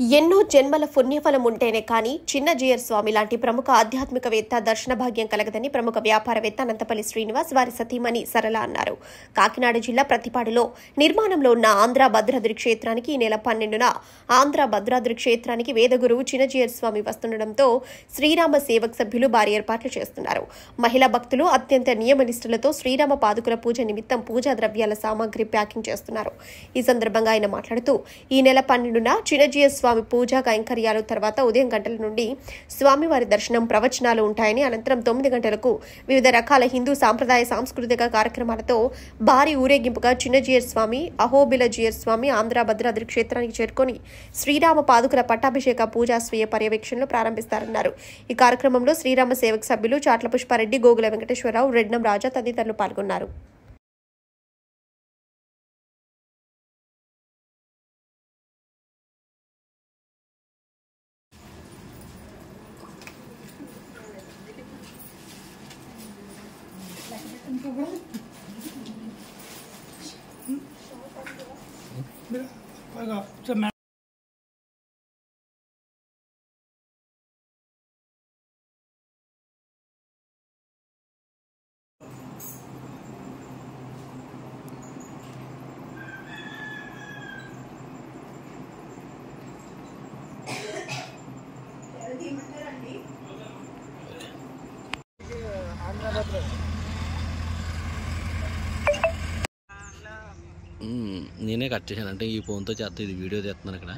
ఎన్నో జన్మల పుణ్యఫలం ఉంటేనే కానీ చిన్న జీయర్ స్వామి లాంటి ప్రముఖ ఆధ్యాత్మికవేత్త దర్శన భాగ్యం కలగదని ప్రముఖ వ్యాపారవేత్త అనంతపల్లి శ్రీనివాస్ వారి సతీమణి సరళ అన్నారు. కాకినాడ జిల్లా ప్రతిపాడులో నిర్మాణంలో ఉన్న ఆంధ్ర భద్రాద్రి క్షేత్రానికి ఈ నెల 12న ఆంధ్ర భద్రాద్రి క్షేత్రానికి వేదగురువు చిన్న జీయర్ స్వామి వస్తుండటంతో శ్రీరామ సేవక్ సభ్యులు భారీ ఏర్పాట్లు చేస్తున్నారు. మహిళా భక్తులు అత్యంత నియమనిష్టలతో శ్రీరామ పాదుకుల పూజ నిమిత్తం పూజా ద్రవ్యాల సామాగ్రి ప్యాకింగ్ చేస్తున్నారు. ఈ సందర్భంగా ఆయన మాట్లాడుతూ ఈ నెల 12న చిన్న జీయర్ స్వామి పూజా కైంకర్యాలు తర్వాత ఉదయం గంటల నుండి స్వామివారి దర్శనం ప్రవచనాలు ఉంటాయని, అనంతరం 9 గంటలకు వివిధ రకాల హిందూ సాంప్రదాయ సాంస్కృతిక కార్యక్రమాలతో భారీ ఊరేగింపుగా చిన్న జీయర్ స్వామి, అహోబిల జీయర్ స్వామి ఆంధ్ర భద్రాద్రి క్షేత్రానికి చేరుకొని శ్రీరామ పాదుకుల పట్టాభిషేక పూజా స్వీయ పర్యవేక్షణలో ప్రారంభిస్తారన్నారు. ఈ కార్యక్రమంలో శ్రీరామ సేవక్ సభ్యులు చాట్ల పుష్పారెడ్డి, గోగుల వెంకటేశ్వరరావు, రెడ్నం రాజా తదితరులు పాల్గొన్నారు. నేనే కట్ చేశాను, అంటే ఈ ఫోన్తో చేస్తా, ఇది వీడియో తీస్తున్నాను ఇక్కడ.